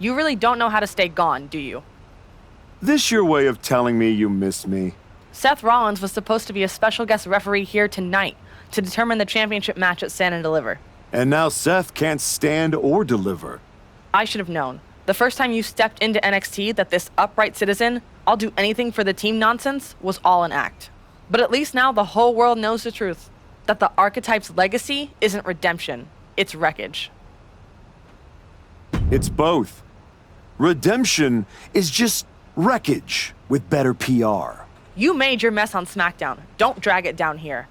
You really don't know how to stay gone, do you? This your way of telling me you miss me? Seth Rollins was supposed to be a special guest referee here tonight to determine the championship match at Stand and Deliver. And now Seth can't stand or deliver. I should have known. The first time you stepped into NXT that this upright citizen, I'll do anything for the team nonsense, was all an act. But at least now the whole world knows the truth. That the Archetype's legacy isn't redemption, it's wreckage. It's both. Redemption is just wreckage with better PR. You made your mess on SmackDown. Don't drag it down here.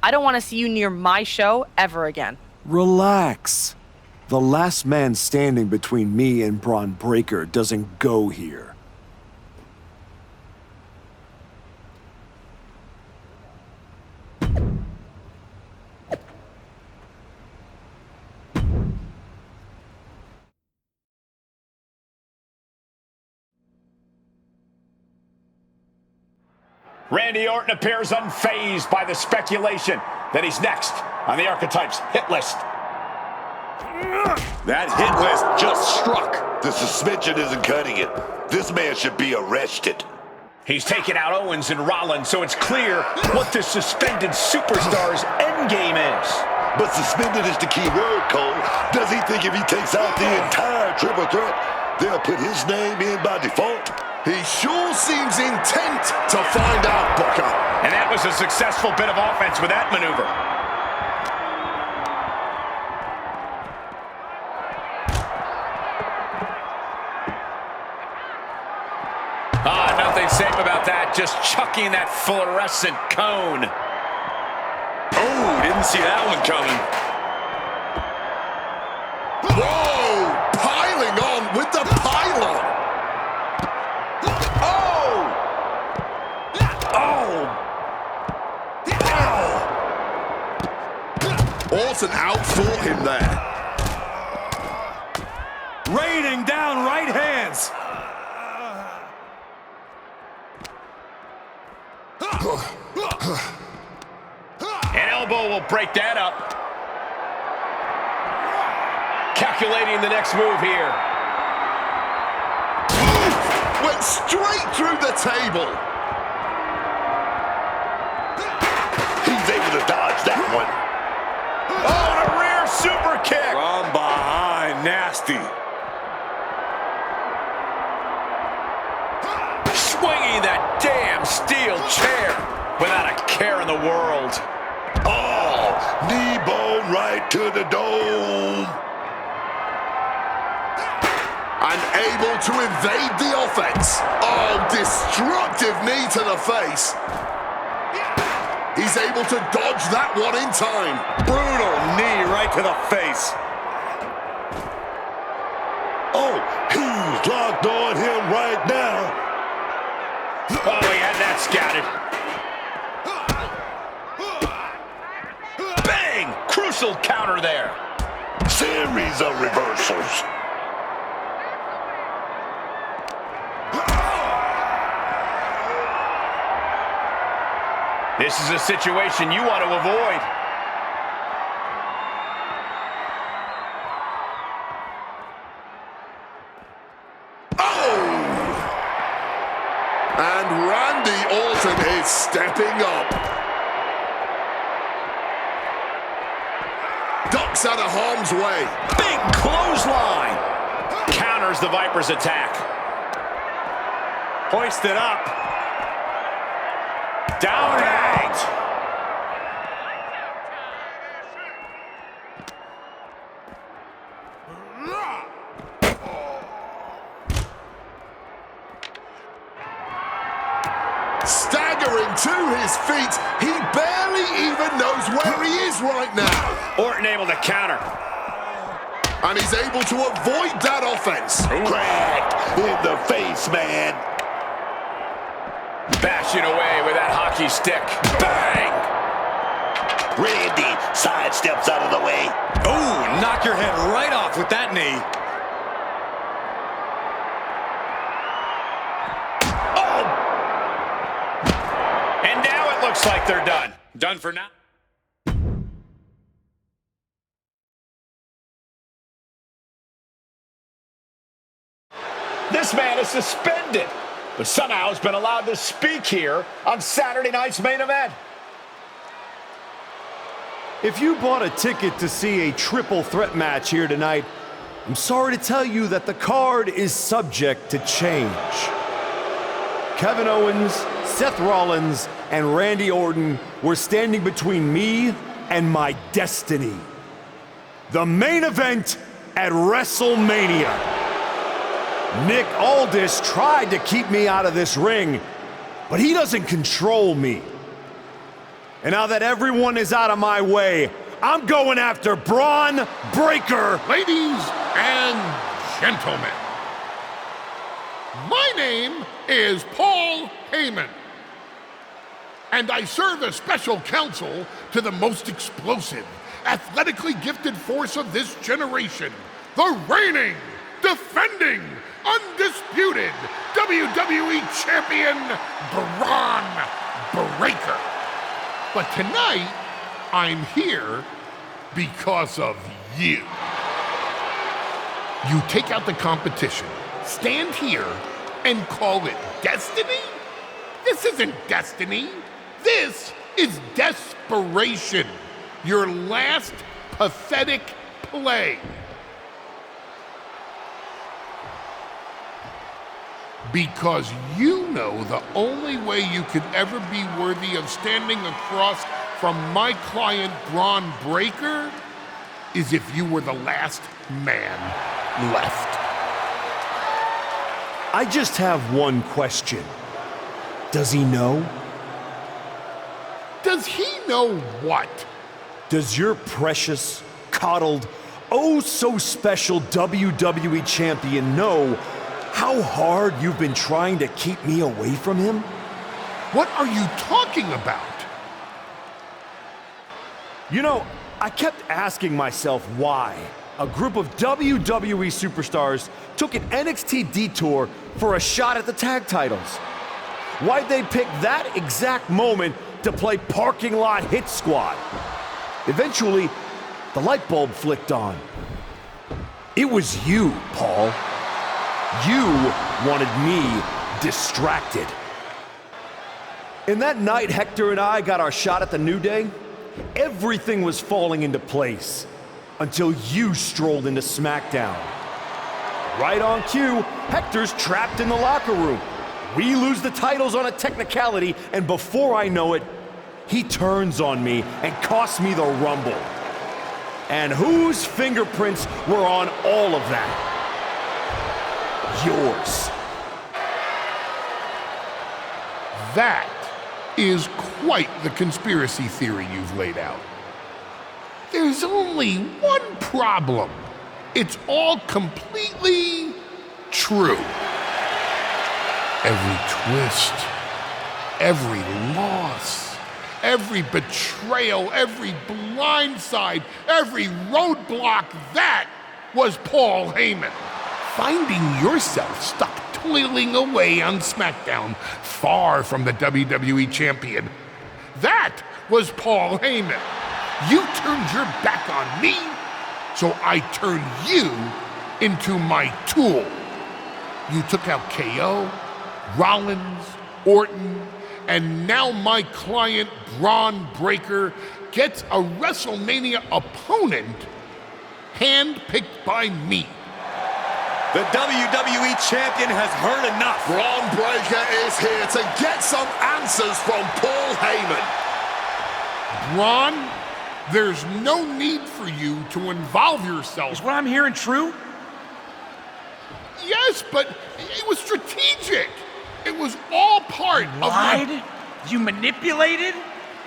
I don't want to see you near my show ever again. Relax. The last man standing between me and Braun Breaker doesn't go here. Randy Orton appears unfazed by the speculation that he's next on the Archetype's hit list. That hit list just struck. The suspension isn't cutting it. This man should be arrested. He's taken out Owens and Rollins, so it's clear what this suspended superstar's endgame is. But suspended is the key word, Cole. Does he think if he takes out the entire triple threat, they'll put his name in by default? He sure seems intent to find out, Booker. And that was a successful bit of offense with that maneuver. Nothing safe about that. Just chucking that fluorescent cone. Oh, didn't see that one coming. Whoa! Piling on with the pylon. Oh! Oh! Orton outfought him there. Raining down right hands. An elbow will break that up. Calculating the next move here. Went straight through the table. He's able to dodge that one. Oh, and a rear super kick. From behind, nasty. Swinging that damn steel chair without a care in the world. Oh, knee bone right to the dome. Unable to evade the offense. Oh, destructive knee to the face. He's able to dodge that one in time. Brutal knee right to the face. Oh, he's locked on him right now. Oh, he had that scouted. Bang! Crucial counter there. Series of reversals. This is a situation you want to avoid. And Randy Orton is stepping up. Ducks out of harm's way. Big clothesline. Counters the Viper's attack. Hoisted up. Down and out. Staggering to his feet. He barely even knows where he is right now. Orton able to counter. And he's able to avoid that offense. Cracked in the face, man. Bashing away with that hockey stick. Bang! Randy sidesteps out of the way. Oh, knock your head right off with that knee. And now it looks like they're done. Done for now. This man is suspended, but somehow has been allowed to speak here on Saturday night's main event. If you bought a ticket to see a triple threat match here tonight, I'm sorry to tell you that the card is subject to change. Kevin Owens, Seth Rollins, and Randy Orton were standing between me and my destiny. The main event at WrestleMania. Nick Aldis tried to keep me out of this ring, but he doesn't control me. And now that everyone is out of my way, I'm going after Braun Breaker. Ladies and gentlemen, my name is Paul Heyman, and I serve as special counsel to the most explosive, athletically gifted force of this generation, the reigning, defending, undisputed WWE Champion, Braun Breaker. But tonight, I'm here because of you. You take out the competition, stand here, and call it destiny? This isn't destiny. This is desperation. Your last pathetic play. Because you know the only way you could ever be worthy of standing across from my client Braun Breaker is if you were the last man left. I just have one question. Does he know? Does he know what? Does your precious, coddled, oh so special WWE champion know how hard you've been trying to keep me away from him? What are you talking about? You know, I kept asking myself why a group of WWE superstars took an NXT detour for a shot at the tag titles. Why'd they pick that exact moment to play parking lot hit squad? Eventually, the light bulb flicked on. It was you, Paul. You wanted me distracted. And that night Hector and I got our shot at the New Day, everything was falling into place until you strolled into SmackDown. Right on cue, Hector's trapped in the locker room. We lose the titles on a technicality, and before I know it, he turns on me and costs me the Rumble. And whose fingerprints were on all of that? Yours. That is quite the conspiracy theory you've laid out. There's only one problem. It's all completely true. Every twist, every loss, every betrayal, every blindside, every roadblock, that was Paul Heyman. Finding yourself stuck toiling away on SmackDown, far from the WWE champion. That was Paul Heyman. You turned your back on me, so I turned you into my tool. You took out KO, Rollins, Orton, and now my client Braun Breaker gets a WrestleMania opponent handpicked by me. The WWE champion has heard enough. Braun Breaker is here to get some answers from Paul Heyman. Braun, there's no need for you to involve yourself. Is what I'm hearing true? Yes, but it was strategic. It was all part of Lied? You manipulated?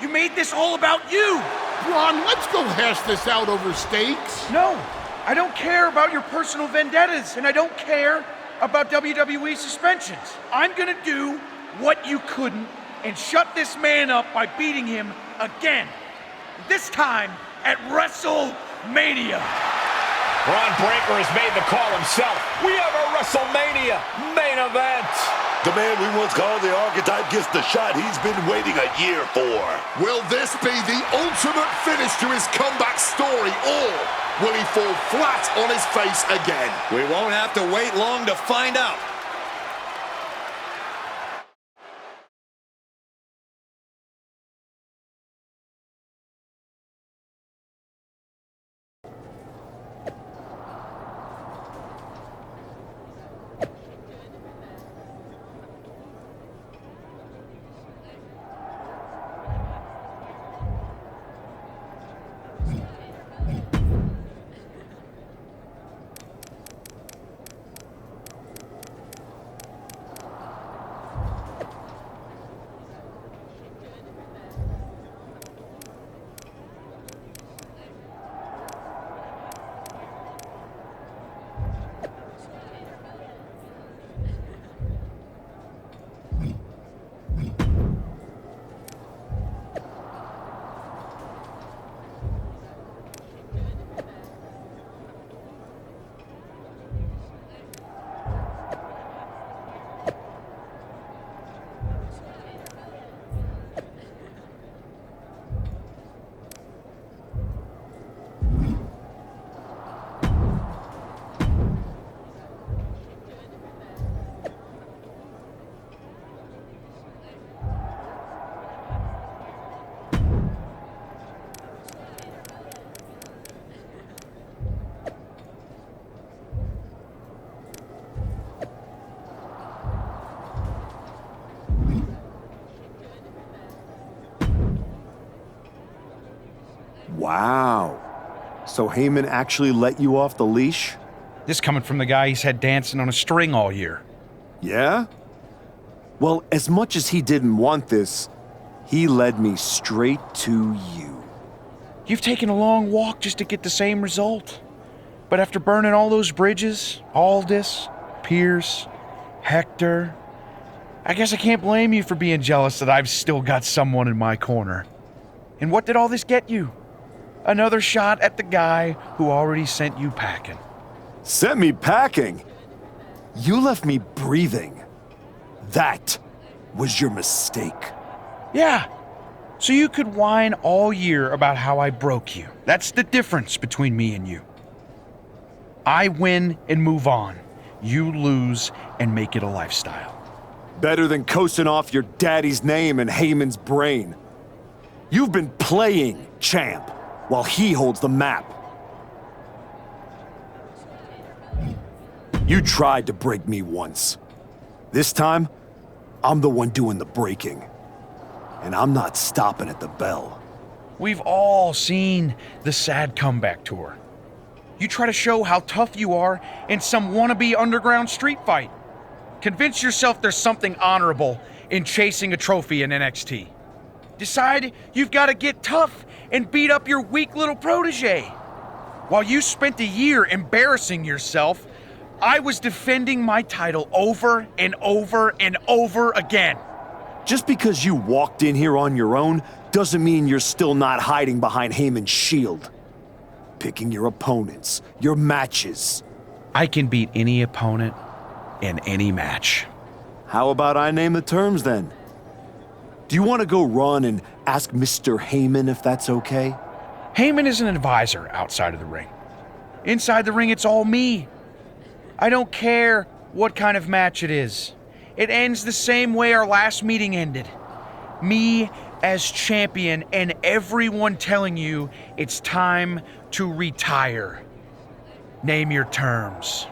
You made this all about you. Braun, let's go hash this out over steaks. No, I don't care about your personal vendettas, and I don't care about WWE suspensions. I'm gonna do what you couldn't and shut this man up by beating him again. This time at WrestleMania. Braun Breaker has made the call himself. We have a WrestleMania main event. The man we once called the archetype gets the shot he's been waiting a year for. Will this be the ultimate finish to his comeback story, or Will he fall flat on his face again? We won't have to wait long to find out. Wow. So Heyman actually let you off the leash? This coming from the guy he's had dancing on a string all year. Yeah? Well, as much as he didn't want this, he led me straight to you. You've taken a long walk just to get the same result. But after burning all those bridges, Aldis, Pierce, Hector, I guess I can't blame you for being jealous that I've still got someone in my corner. And what did all this get you? Another shot at the guy who already sent you packing. Sent me packing? You left me breathing. That was your mistake. Yeah, so you could whine all year about how I broke you. That's the difference between me and you. I win and move on. You lose and make it a lifestyle. Better than coasting off your daddy's name in Heyman's brain. You've been playing champ while he holds the map. You tried to break me once. This time, I'm the one doing the breaking. And I'm not stopping at the bell. We've all seen the sad comeback tour. You try to show how tough you are in some wannabe underground street fight. Convince yourself there's something honorable in chasing a trophy in NXT. Decide you've got to get tough and beat up your weak little protege. While you spent a year embarrassing yourself, I was defending my title over and over and over again. Just because you walked in here on your own doesn't mean you're still not hiding behind Heyman's shield. Picking your opponents, your matches. I can beat any opponent in any match. How about I name the terms then? Do you want to go run and ask Mr. Heyman if that's okay? Heyman is an advisor outside of the ring. Inside the ring, it's all me. I don't care what kind of match it is. It ends the same way our last meeting ended. Me as champion and everyone telling you it's time to retire. Name your terms.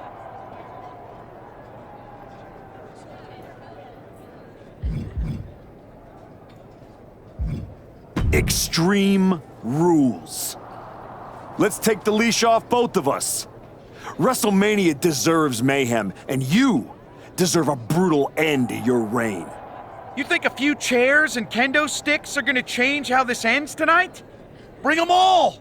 Extreme rules. Let's take the leash off both of us. WrestleMania deserves mayhem, and you deserve a brutal end to your reign. You think a few chairs and kendo sticks are gonna change how this ends tonight? Bring them all!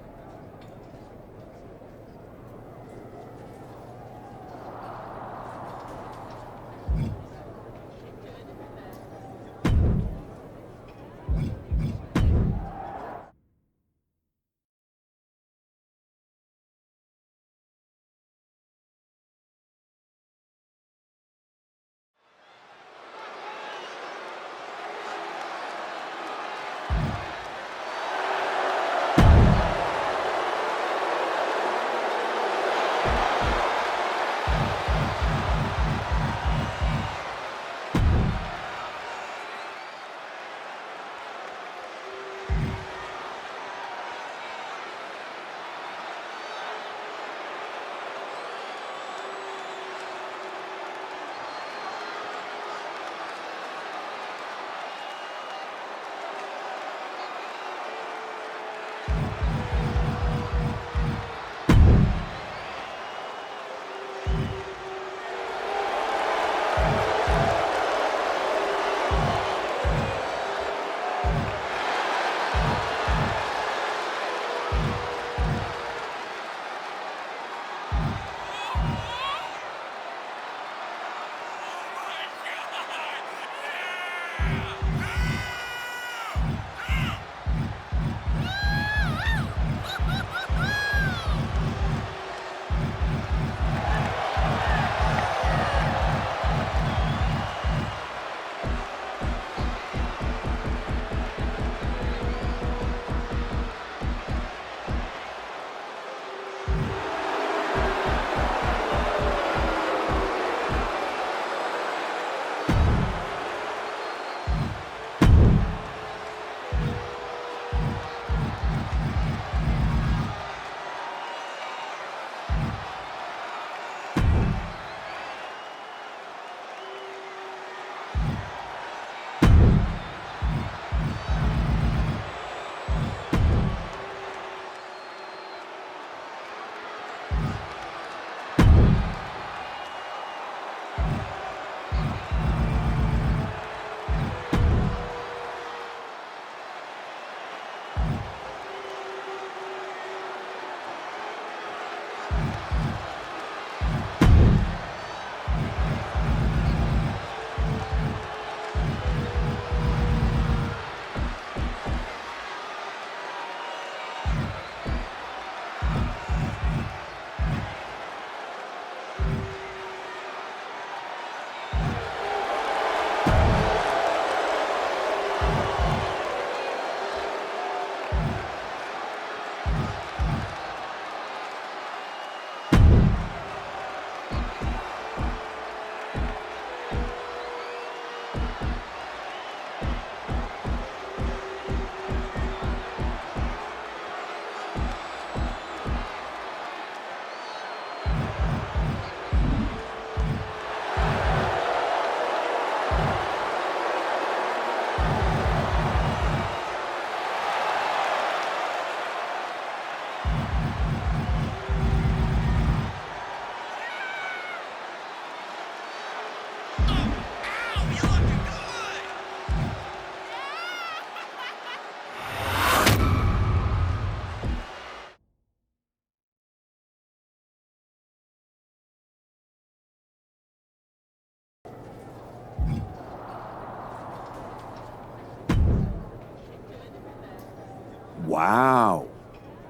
Wow.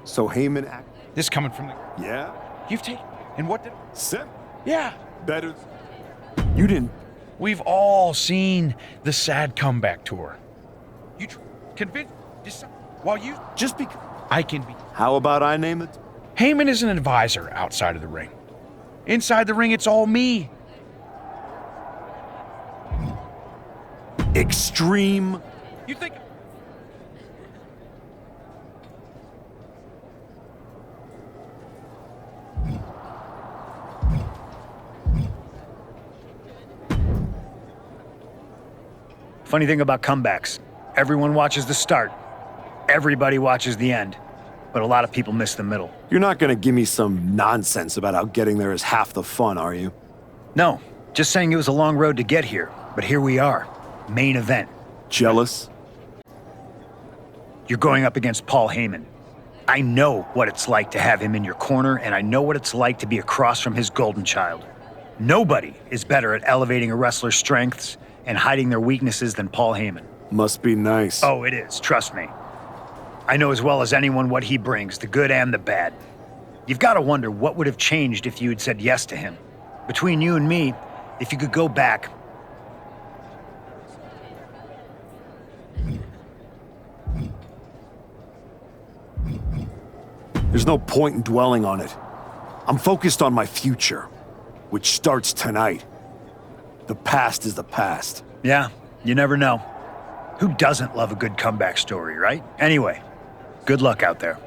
So Heyman... This coming from the... Yeah? You've taken... And what did... Sim. Yeah. Better... You didn't... We've all seen the sad comeback tour. You convince... While you... Just because... I can be... How about I name it? Heyman is an advisor outside of the ring. Inside the ring, it's all me. Extreme... You think... Funny thing about comebacks, everyone watches the start, everybody watches the end, but a lot of people miss the middle. You're not gonna give me some nonsense about how getting there is half the fun, are you? No, just saying it was a long road to get here, but here we are, main event. Jealous? You're going up against Paul Heyman. I know what it's like to have him in your corner, and I know what it's like to be across from his golden child. Nobody is better at elevating a wrestler's strengths and hiding their weaknesses than Paul Heyman. Must be nice. Oh, it is, trust me. I know as well as anyone what he brings, the good and the bad. You've got to wonder what would have changed if you had said yes to him. Between you and me, if you could go back... There's no point in dwelling on it. I'm focused on my future, which starts tonight. The past is the past. Yeah, you never know. Who doesn't love a good comeback story, right? Anyway, good luck out there.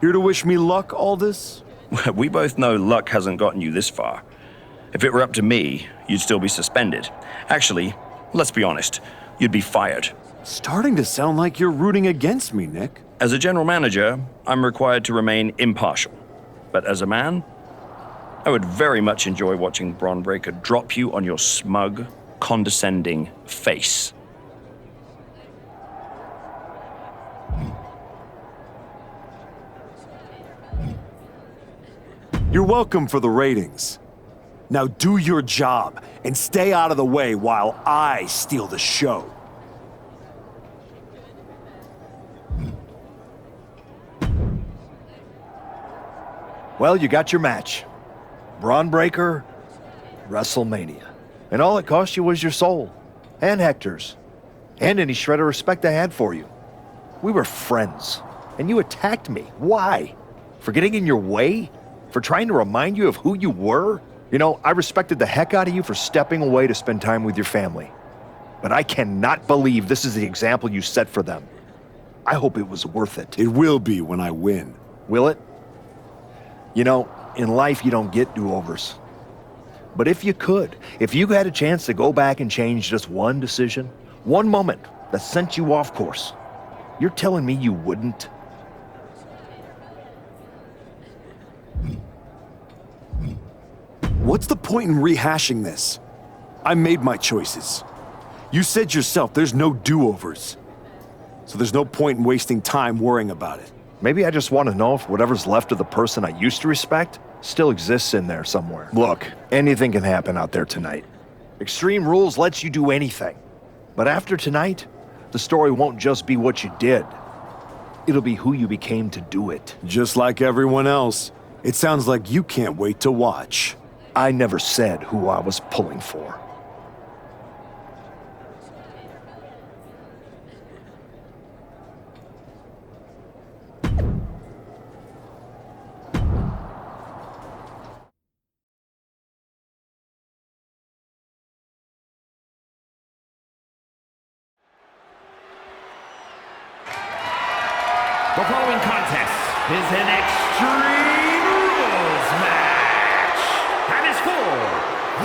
Here to wish me luck, Aldous? We both know luck hasn't gotten you this far. If it were up to me, you'd still be suspended. Actually, let's be honest, you'd be fired. Starting to sound like you're rooting against me, Nick. As a general manager, I'm required to remain impartial. But as a man, I would very much enjoy watching Bron Breakker drop you on your smug, condescending face. You're welcome for the ratings. Now do your job and stay out of the way while I steal the show. Well, you got your match. Bron Breakker, WrestleMania. And all it cost you was your soul. And Hector's. And any shred of respect I had for you. We were friends. And you attacked me. Why? For getting in your way? For trying to remind you of who you were? You know, I respected the heck out of you for stepping away to spend time with your family. But I cannot believe this is the example you set for them. I hope it was worth it. It will be when I win. Will it? You know, in life you don't get do-overs. But if you could, if you had a chance to go back and change just one decision, one moment that sent you off course, you're telling me you wouldn't? What's the point in rehashing this? I made my choices. You said yourself there's no do-overs. So there's no point in wasting time worrying about it. Maybe I just want to know if whatever's left of the person I used to respect still exists in there somewhere. Look, anything can happen out there tonight. Extreme Rules lets you do anything. But after tonight, the story won't just be what you did. It'll be who you became to do it. Just like everyone else, it sounds like you can't wait to watch. I never said who I was pulling for. The following contest is an Extreme Rules match and is for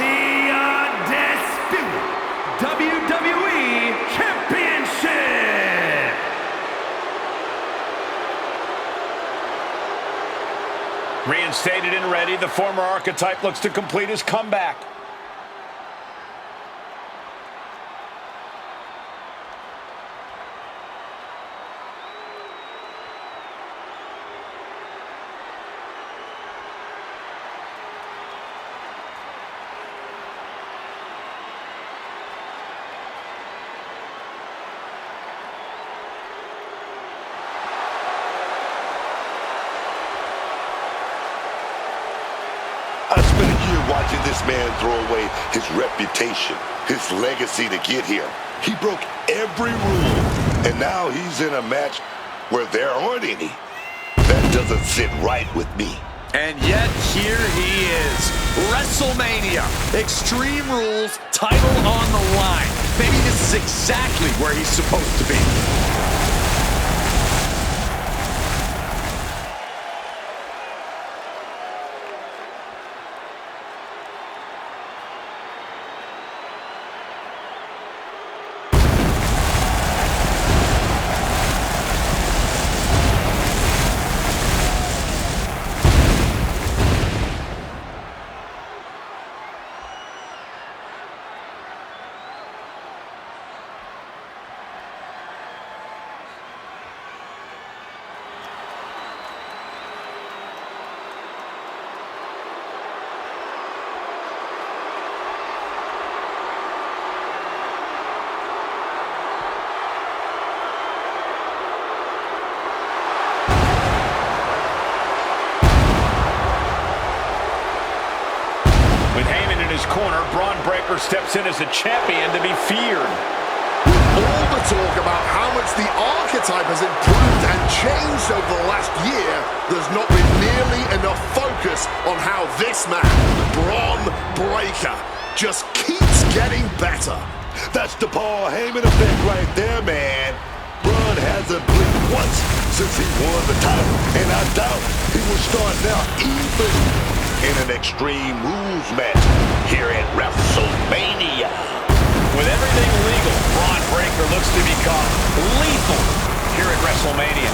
the undisputed WWE Championship. Reinstated and ready, the former archetype looks to complete his comeback. watching this man throw away his reputation, his legacy to get here. He broke every rule, and now he's in a match where there aren't any. That doesn't sit right with me. And yet, here he is. WrestleMania. Extreme Rules, title on the line. Maybe this is exactly where he's supposed to be. Corner, Braun Breaker steps in as a champion to be feared. With all the talk about how much the archetype has improved and changed over the last year, there's not been nearly enough focus on how this man, Braun Breaker, just keeps getting better. That's the Paul Heyman effect right there, man. Braun hasn't blinked once since he won the title, and I doubt he will start now even in an Extreme Rules match here at WrestleMania. With everything legal, Braun Breaker looks to become lethal here at WrestleMania.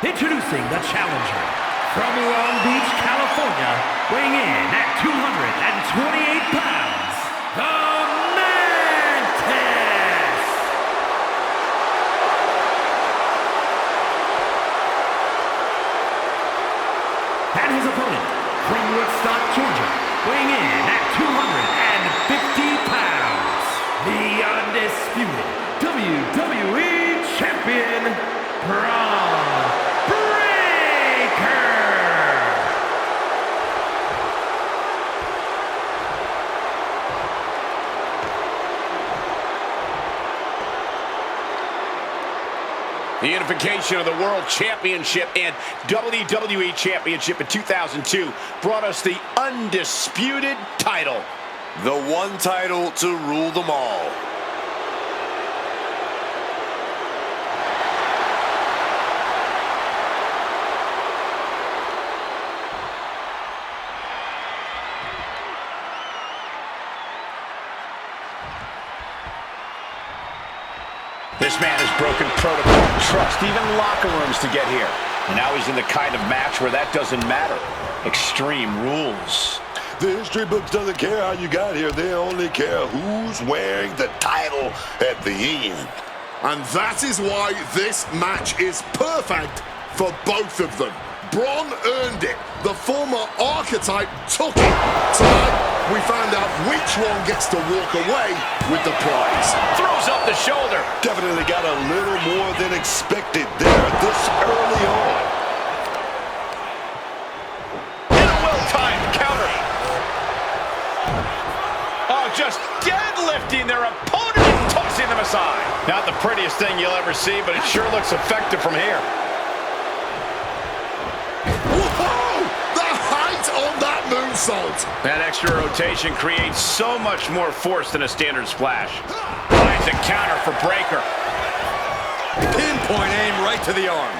Introducing the challenger from Long Beach, California, weighing in at 228 pounds, the Mantis! And his opponent from Woodstock, Georgia, weighing in at 250 pounds, the undisputed WWE Champion, Braun Breaker! The unification of the World Championship and WWE Championship in 2002 brought us the undisputed title. The one title to rule them all. This man has broken protocol, trust, even locker rooms to get here. And now he's in the kind of match where that doesn't matter. Extreme Rules. The history books doesn't care how you got here. They only care who's wearing the title at the end. And that is why this match is perfect for both of them. Braun earned it. The former archetype took it. Tonight, we found out which one gets to walk away with the prize. Throws up the shoulder. Definitely got a little more than expected there this early on. And a well-timed counter. Oh, just deadlifting their opponent and tossing them aside. Not the prettiest thing you'll ever see, but it sure looks effective from here. On that moonsault. That extra rotation creates so much more force than a standard splash. Finds a counter for Breaker. Pinpoint aim right to the arm.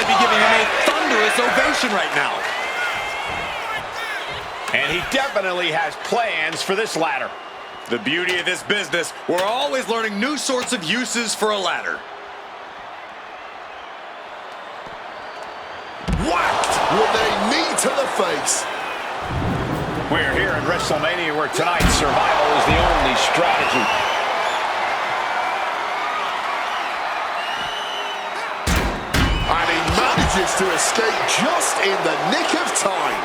to be giving him a thunderous ovation right now. And he definitely has plans for this ladder. The beauty of this business, we're always learning new sorts of uses for a ladder. Whacked with a knee to the face. We're here in WrestleMania where tonight's survival is the only strategy. And he manages to escape just in the nick of time.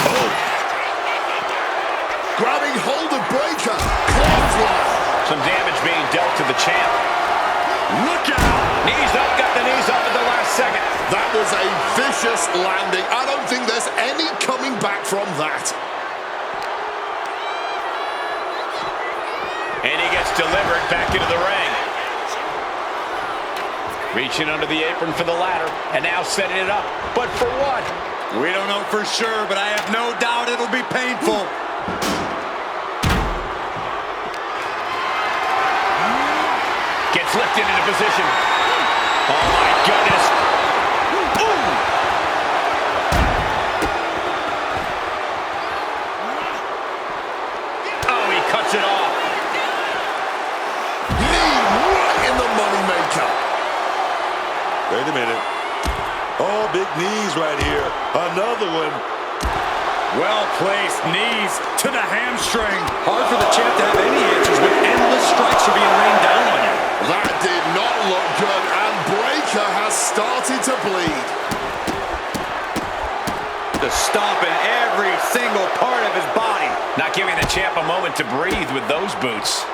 Oh. Grabbing hold of Breaker. Clothesline. Some damage being dealt to the champ. Look out! Knees up, got the knees up at the last second. That was a vicious landing. I don't think there's any coming back from that. And he gets delivered back into the ring. Reaching under the apron for the ladder, and now setting it up. But for what? We don't know for sure, but I have no doubt it'll be painful. Gets lifted into position. Oh my goodness. Ooh. Oh, he cuts it off. Knee right in the moneymaker. Wait a minute. Oh, big knees right here. Another one. Well-placed knees to the hamstring. Hard for the champ to have any answers when endless strikes are being rained down on him. That did not look good, and Breaker has started to bleed. The stomp in every single part of his body. Not giving the champ a moment to breathe with those boots.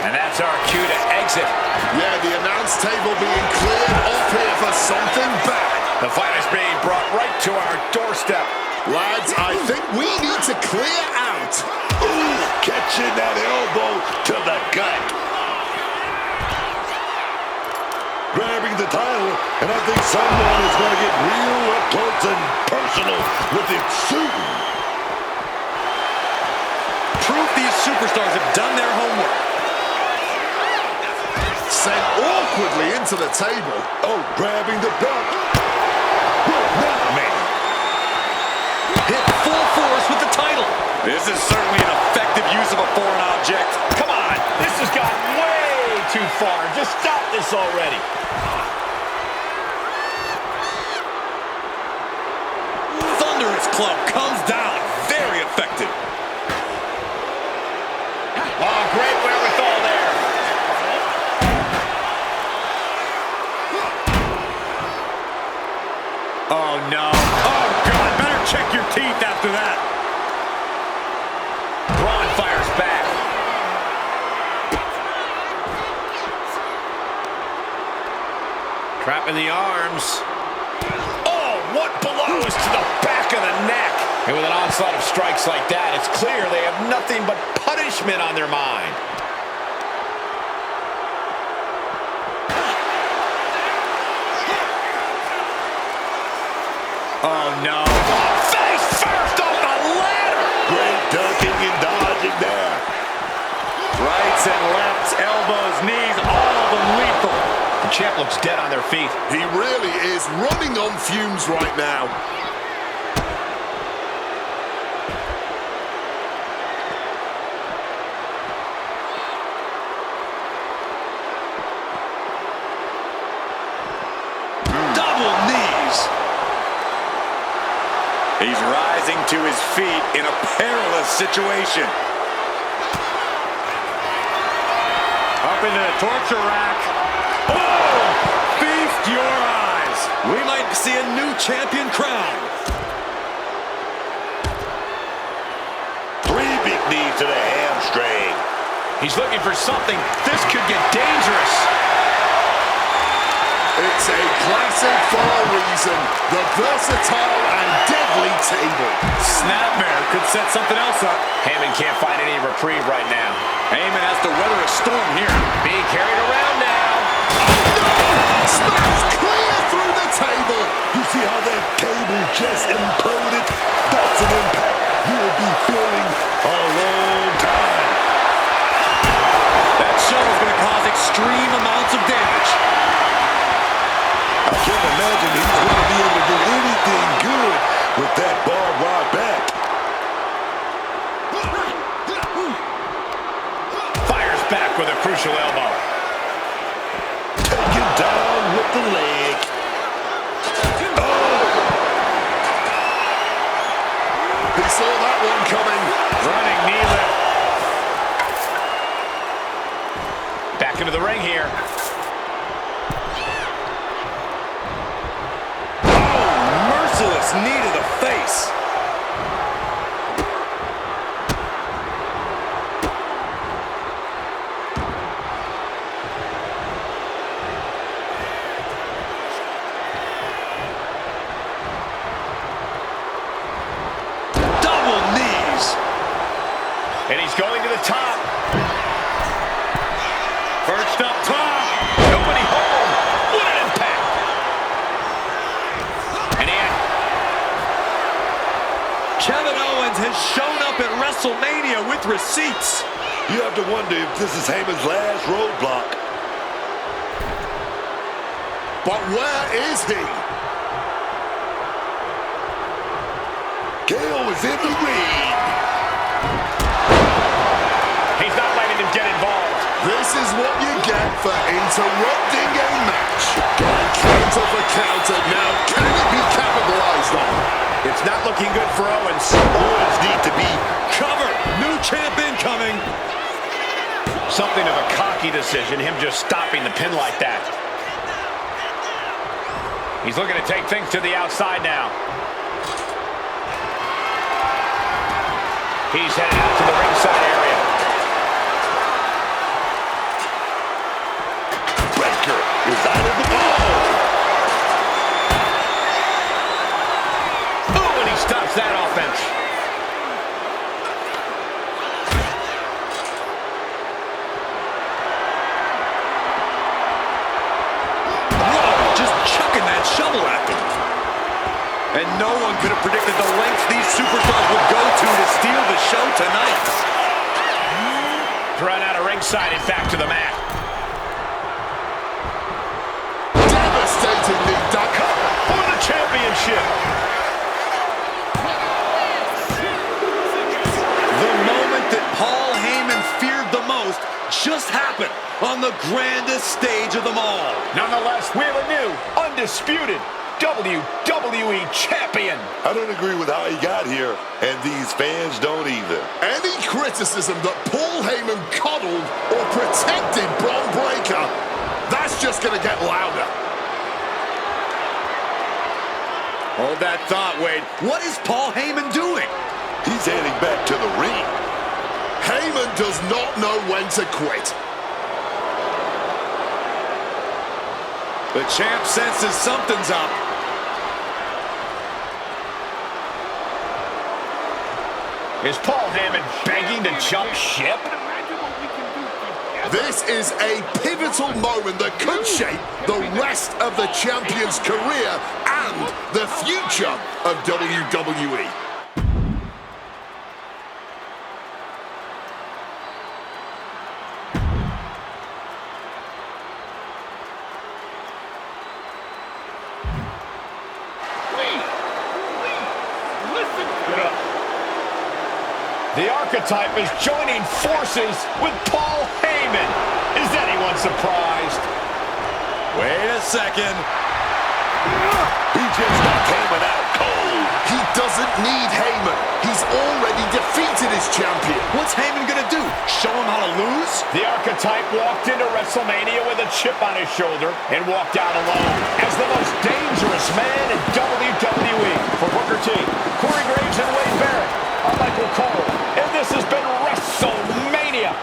And that's our cue to exit. Yeah, the announce table being cleared off here for something bad. The fight is being brought right to our doorstep. Lads, I think we need to clear out. Ooh, catching that elbow to the gut. Grabbing the title, and I think someone is going to get real up close and personal with it soon. Proof these superstars have done their homework. Sent awkwardly into the table. Oh, grabbing the belt. Now, man. Hit full force with the title. This is certainly an effective use of a foreign object. Come on, this has gotten way too far. Just stop this already. Thunderous club comes down. Very effective. Oh, great wherewithal there. Oh, no. Oh, God. Better check your teeth after that. Braun fires back. Trapping the arms. Oh, what blows to the back of the neck. And with an onslaught of strikes like that, it's clear they have nothing but punishment on their mind. Oh, no. Face first off the ladder. Great ducking and dodging there. Rights and lefts, elbows, knees, all of them lethal. The champ looks dead on their feet. He really is running on fumes right now. Double knees. He's rising to his feet in a perilous situation. Up into the torture rack. Oh! Feast your eyes. We might see a new champion crown. 3 big knees to the hamstring. He's looking for something. This could get dangerous. It's a classic for a reason. The versatile and deadly deadly table. Snapmare could set something else up. Heyman can't find any reprieve right now. Heyman has to weather a storm here. Being carried around now. Smash clear through the table. You see how that cable just imploded? That's an impact you'll be feeling a long time. That show is going to cause extreme amounts of damage. I can't imagine he's going to be able to do anything good with that barbed wire back. Fires back with a crucial elbow. Taken down with the leg. Oh! He saw that one coming. Running knee lift. Back into the ring here. Merciless knee to the face. Double knees. And he's going to the top. Perched up top. Nobody home. What an impact. And Kevin Owens has shown up at WrestleMania with receipts. You have to wonder if this is Heyman's last roadblock. But where is he? Gale is in the ring. he's not letting him get involved. This is what you get for interrupting a match. Going counter for counter. Now, can it be capitalized on? It's not looking good for Owens. Owens need to be Cover. New champ incoming. Something of a cocky decision, him just stopping the pin like that. He's looking to take things to the outside now. He's headed out to the ringside area. Breaker is out of the ball. Oh, and he stops that offense. Shovel at them. And no one could have predicted the lengths these superstars would go to steal the show tonight. Thrown out of ringside and back to the mat. Devastating knee duck For the championship. The moment that Paul Heyman feared the most just happened on the grandest stage of them all. Nonetheless, we have a new, undisputed WWE champion. I don't agree with how he got here, and these fans don't either. Any criticism that Paul Heyman coddled or protected Bron Breakker, that's just going to get louder. Hold that thought, Wade. What is Paul Heyman doing? He's heading back to the ring. Heyman does not know when to quit. The champ senses something's up. Is Paul Heyman begging to jump ship? This is a pivotal moment that could shape the rest of the champion's career and the future of WWE. The archetype is joining forces with Paul Heyman. Is anyone surprised? Wait a second. He just knocked Heyman out cold. He doesn't need Heyman. He's already defeated his champion. What's Heyman gonna do? Show him how to lose? The archetype walked into WrestleMania with a chip on his shoulder and walked out alone as the most dangerous man in WWE. For Booker T, Corey Graves, and Wade Barrett, I'm Michael Cole, and this has been WrestleMania.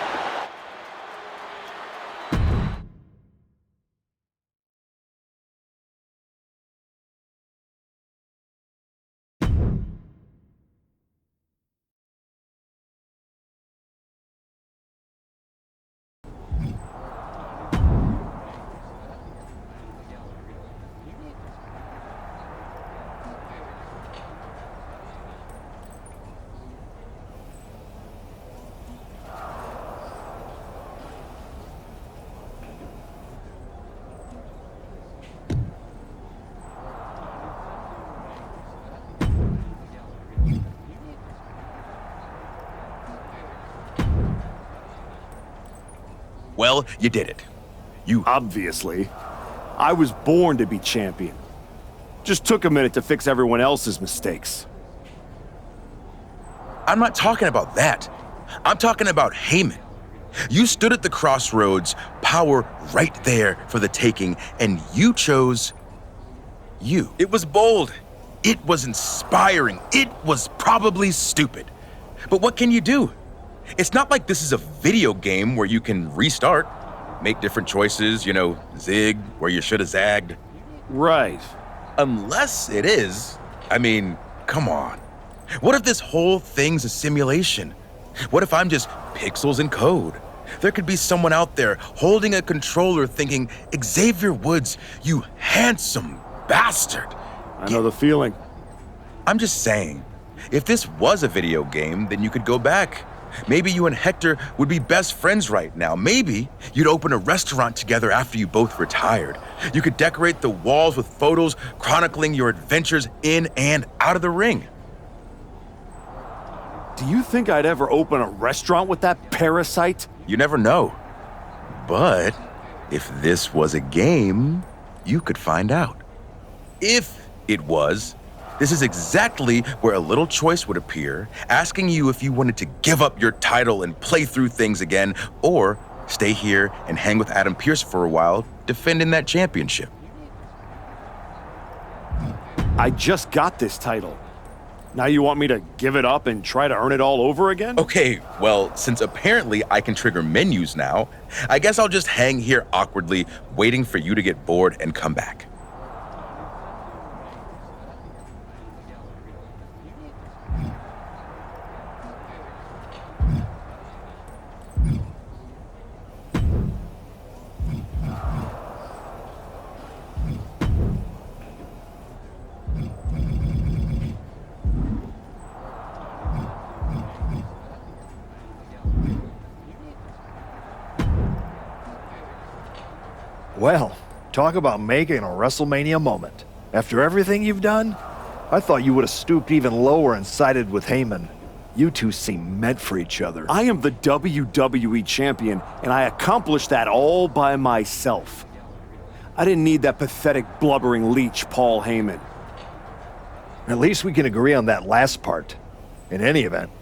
Well, you did it. Obviously. I was born to be champion. Just took a minute to fix everyone else's mistakes. I'm not talking about that. I'm talking about Heyman. You stood at the crossroads, power right there for the taking, and you chose you. It was bold. It was inspiring. It was probably stupid. But what can you do? It's not like this is a video game where you can restart, make different choices, zig where you should have zagged. Right. Unless it is. I mean, come on. What if this whole thing's a simulation? What if I'm just pixels and code? There could be someone out there holding a controller thinking, Xavier Woods, you handsome bastard. I know the feeling. I'm just saying, if this was a video game, then you could go back. Maybe you and Hector would be best friends right now. Maybe you'd open a restaurant together after you both retired. You could decorate the walls with photos chronicling your adventures in and out of the ring. Do you think I'd ever open a restaurant with that parasite? You never know. But if this was a game, you could find out. If it was, this is exactly where a little choice would appear, asking you if you wanted to give up your title and play through things again, or stay here and hang with Adam Pearce for a while, defending that championship. I just got this title. Now you want me to give it up and try to earn it all over again? Okay, well, since apparently I can trigger menus now, I guess I'll just hang here awkwardly, waiting for you to get bored and come back. Well, talk about making a WrestleMania moment. After everything you've done, I thought you would have stooped even lower and sided with Heyman. You two seem meant for each other. I am the WWE champion, and I accomplished that all by myself. I didn't need that pathetic, blubbering leech, Paul Heyman. At least we can agree on that last part. In any event,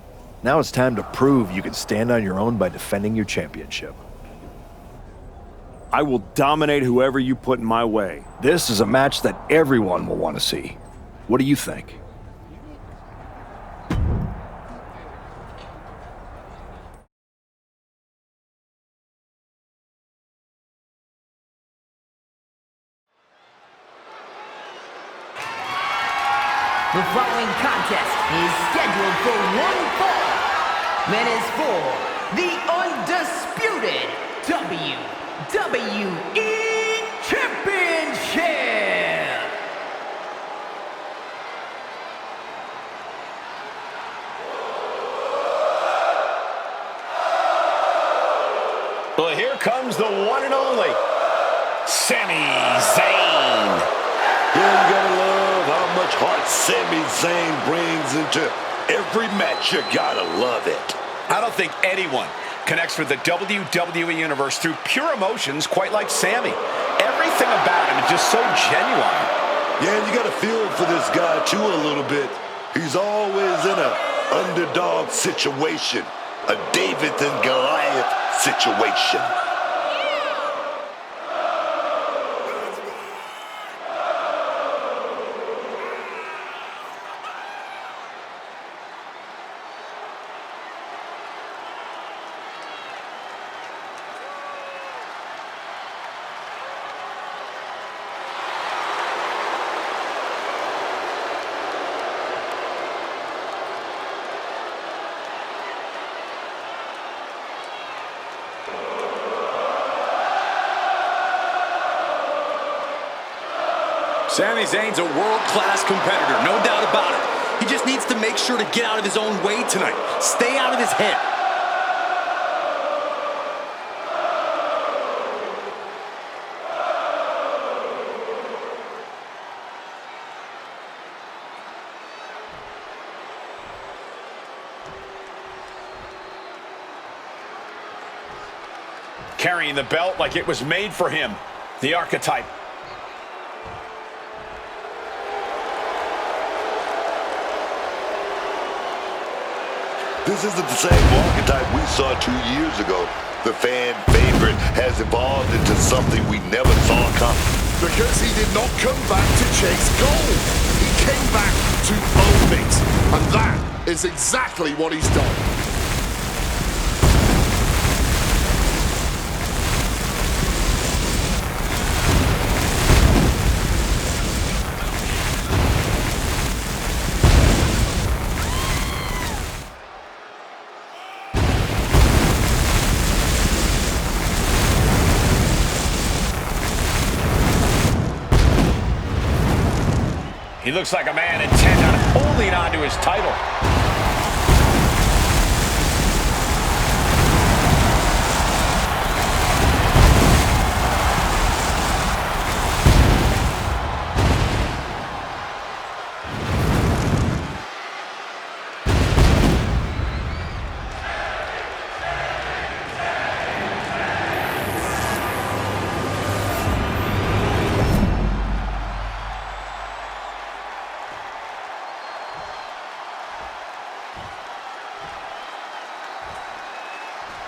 now it's time to prove you can stand on your own by defending your championship. I will dominate whoever you put in my way. This is a match that everyone will want to see. What do you think? The following contest is scheduled for one fall. That is for the undisputed WWE Championship. Well, here comes the one and only Sami Zayn. Yeah, you gotta love how much heart Sami Zayn brings into every match. You gotta love it. I don't think anyone connects with the WWE Universe through pure emotions quite like Sami. Everything about him is just so genuine. Yeah, you got to feel for this guy, too, a little bit. He's always in a underdog situation, a David and Goliath situation. Sami Zayn's a world-class competitor, no doubt about it. He just needs to make sure to get out of his own way tonight. Stay out of his head. carrying the belt like it was made for him. The archetype. This isn't the same archetype we saw 2 years ago. The fan favorite has evolved into something we never saw coming. Because he did not come back to chase gold. He came back to own it. And that is exactly what he's done. He looks like a man intent on holding on to his title.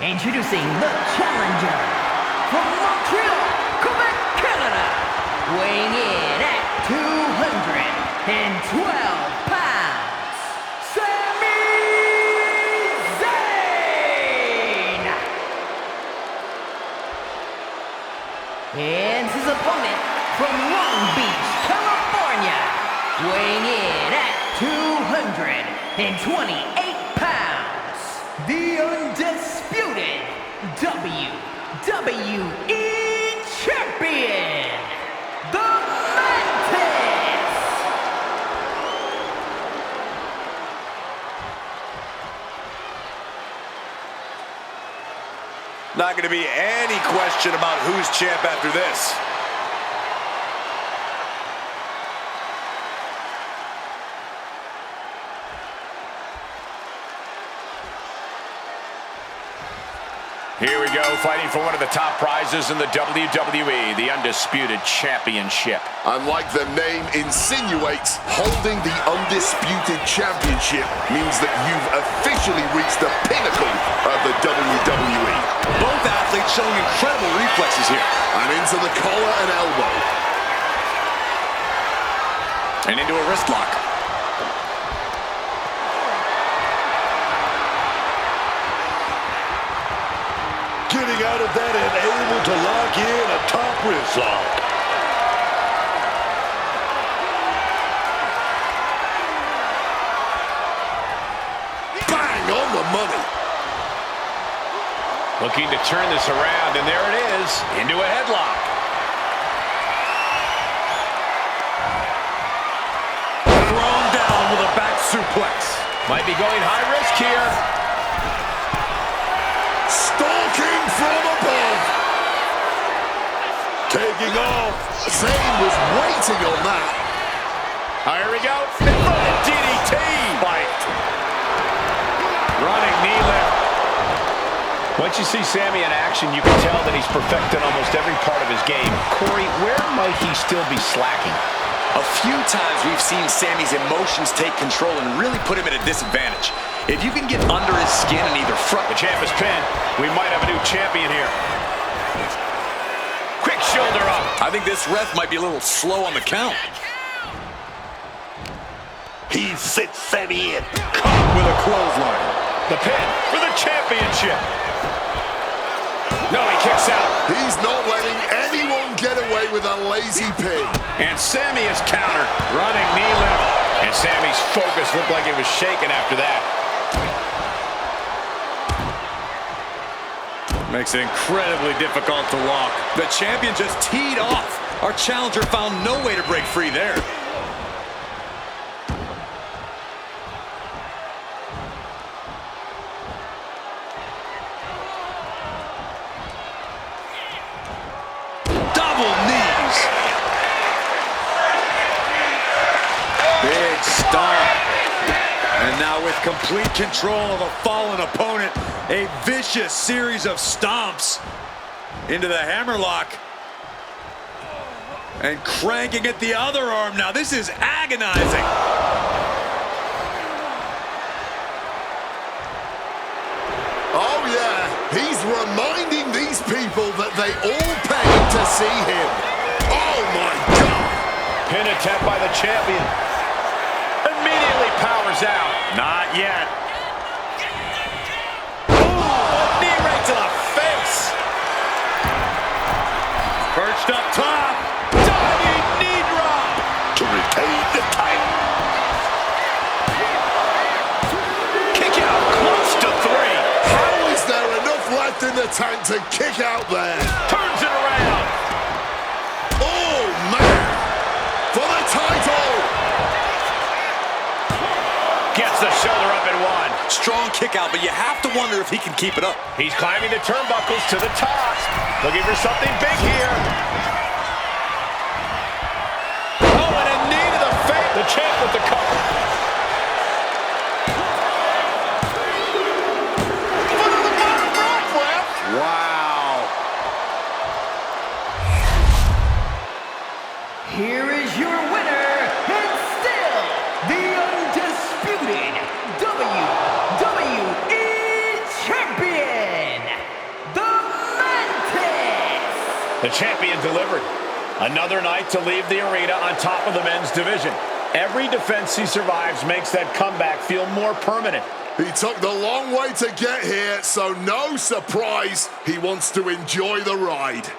Introducing the challenger from Montreal, Quebec, Canada, weighing in at 212 pounds, Sami Zayn! And his opponent from Long Beach, California, weighing in at 228 pounds, the undisputed WWE Champion, the Mantis! Not going to be any question about who's champ after this. Here we go, fighting for one of the top prizes in the WWE, the Undisputed Championship. And like the name insinuates, holding the Undisputed Championship means that you've officially reached the pinnacle of the WWE. Both athletes showing incredible reflexes here. And into the collar and elbow. And into a wrist lock. Getting out of that and able to lock in a top wrist lock. Bang on the money. Looking to turn this around, and there it is, into a headlock. Thrown down with a back suplex. Might be going high risk here. Stalking from above. Taking off. Zayn was waiting on that. Here we go. Inverted DDT. Spiked. Running knee lift. Once you see Sami in action, you can tell that he's perfected almost every part of his game. Corey, where might he still be slacking? A few times we've seen Sami's emotions take control and really put him at a disadvantage. If you can get under his skin and either front... The champ is pinned. We might have a new champion here. Quick shoulder up. I think this ref might be a little slow on the count. He sits Sami in. Caught with a clothesline. The pin for the championship. No, he kicks out. He's not letting anyone get away with a lazy pin. And Sami is countered. Running knee lift. And Sami's focus looked like it was shaken after that. Makes it incredibly difficult to walk. The champion just teed off. Our challenger found no way to break free there. Double knees. Big stomp. And now with complete control of a fallen opponent, a vicious series of stomps. Into the hammerlock. And cranking at the other arm now. This is agonizing. Oh, yeah. He's reminding these people that they all paid to see him. Oh, my God. Pin attempt by the champion. Immediately powers out. Not yet. Ooh, a knee right to the face. Perched up top. Diving knee drop. To retain the title. Kick out close to 3. How is there enough left in the tank to kick out there? Turns it around. Oh, man. For the title. Gets the shoulder up and 1. Strong kick out, but you have to wonder if he can keep it up. He's climbing the turnbuckles to the top. Looking for something big here. Oh, and a knee to the face. The champ with the cover. Foot of the bottom rope, Ref. Wow. Here is your winner, and still the undisputed WWE Champion, the Mantis! The champion delivered. Another night to leave the arena on top of the men's division. Every defense he survives makes that comeback feel more permanent. He took the long way to get here, so no surprise he wants to enjoy the ride.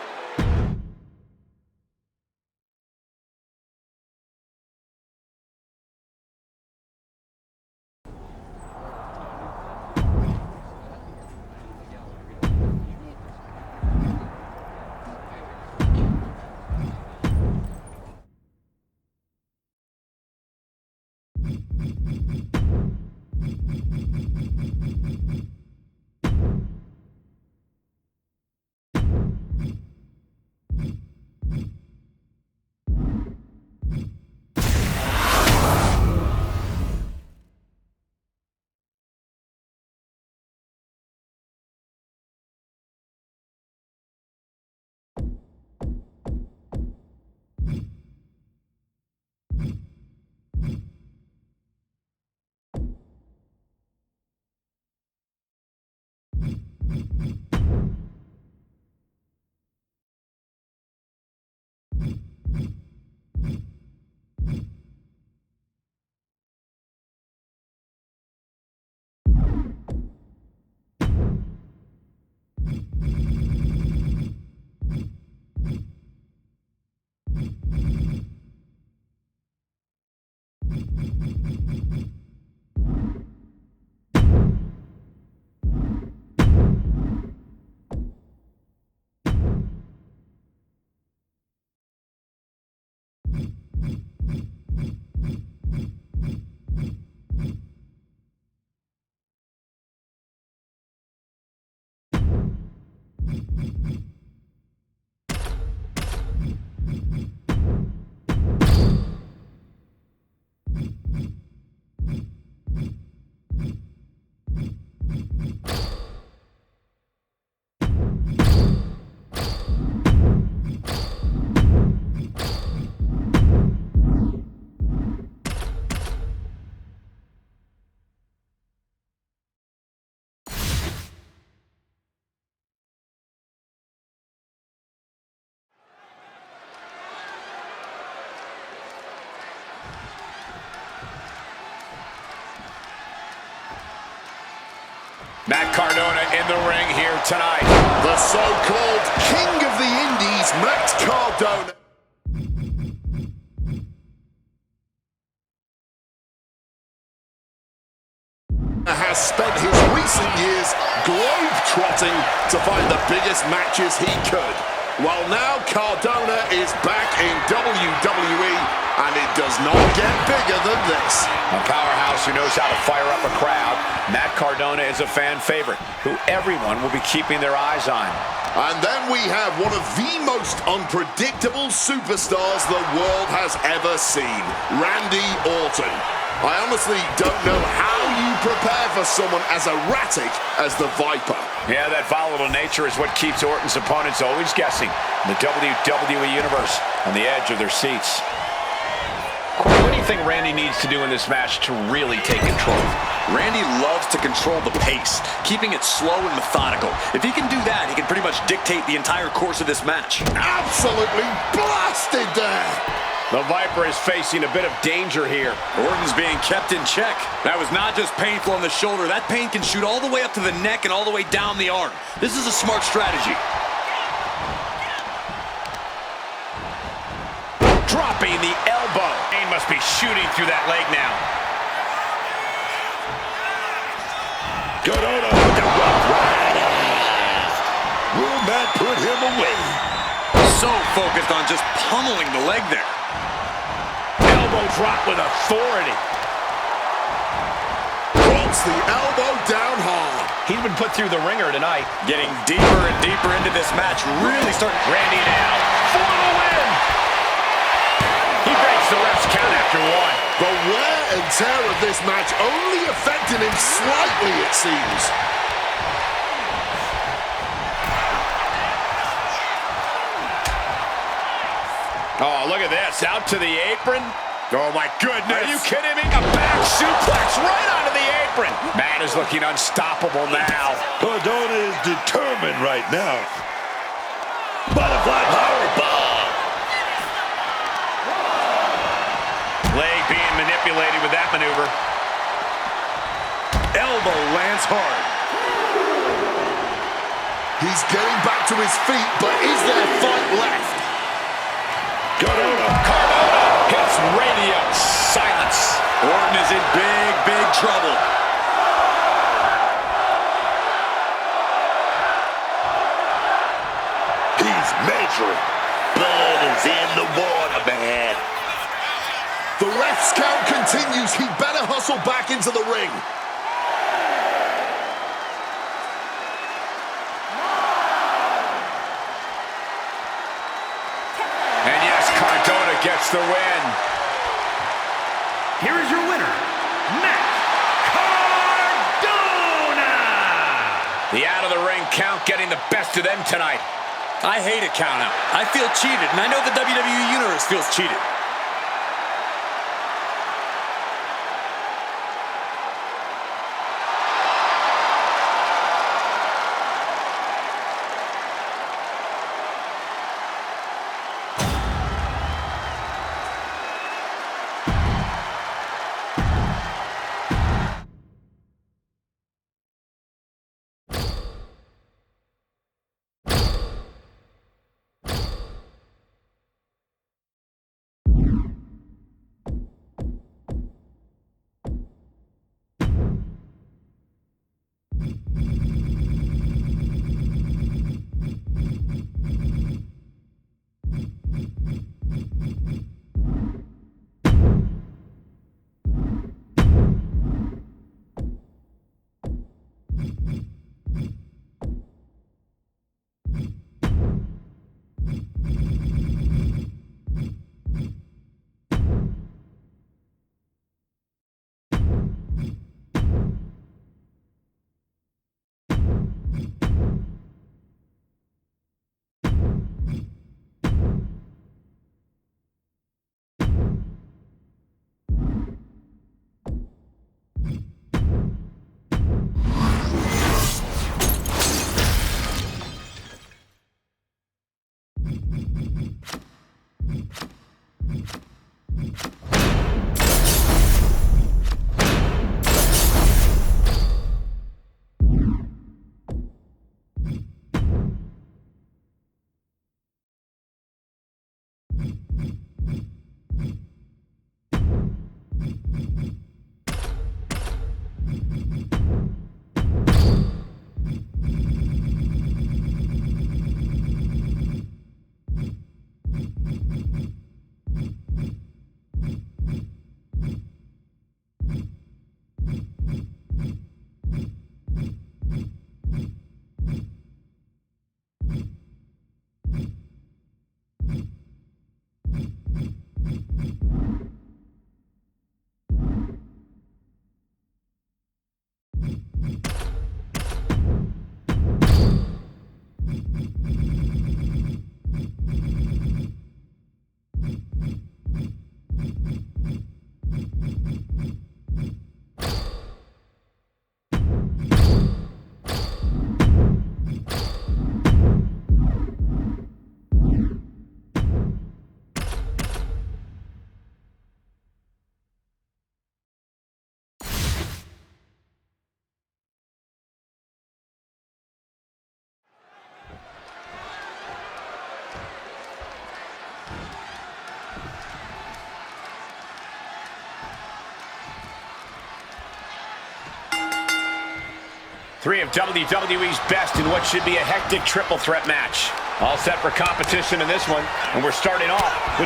Matt Cardona in the ring here tonight. The so-called King of the Indies, Matt Cardona. Has spent his recent years globe-trotting to find the biggest matches he could. Well, now Cardona is back in WWE, and it does not get bigger than this. A powerhouse who knows how to fire up a crowd, Matt Cardona is a fan favorite who everyone will be keeping their eyes on. And then we have one of the most unpredictable superstars the world has ever seen, Randy Orton. I honestly don't know how you prepare for someone as erratic as the Viper. Yeah, that volatile nature is what keeps Orton's opponents always guessing. The WWE Universe on the edge of their seats. What do you think Randy needs to do in this match to really take control? Randy loves to control the pace, keeping it slow and methodical. If he can do that, he can pretty much dictate the entire course of this match. Absolutely blasted there. The Viper is facing a bit of danger here. Orton's being kept in check. That was not just painful on the shoulder. That pain can shoot all the way up to the neck and all the way down the arm. This is a smart strategy. Dropping the elbow. Pain must be shooting through that leg now. Good on with the rough rider. Will not put him away. So focused on just pummeling the leg there. Elbow drop with authority. Drops the elbow down hard. He's been put through the ringer tonight. Getting deeper and deeper into this match. Really starting. Randy now for the win. He breaks the ref's count after one. The wear and tear of this match only affected him slightly, it seems. Oh, look at this. Out to the apron. Oh, my goodness. Are you kidding me? A back suplex right onto the apron. Man is looking unstoppable now. Cardona is determined right now. Butterfly powerbomb. Leg being manipulated with that maneuver. Elbow lands hard. He's getting back to his feet, but is there fight left? Cardona hits radio silence. Orton is in big, big trouble. He's measuring. Blood is in the water, man. The ref's count continues. He better hustle back into the ring. And yes, Cardona gets the win. Here is your winner, Matt Cardona! The out-of-the-ring count getting the best of them tonight. I hate a count out. I feel cheated, and I know the WWE Universe feels cheated. Three of WWE's best in what should be a hectic triple threat match. All set for competition in this one, and we're starting off with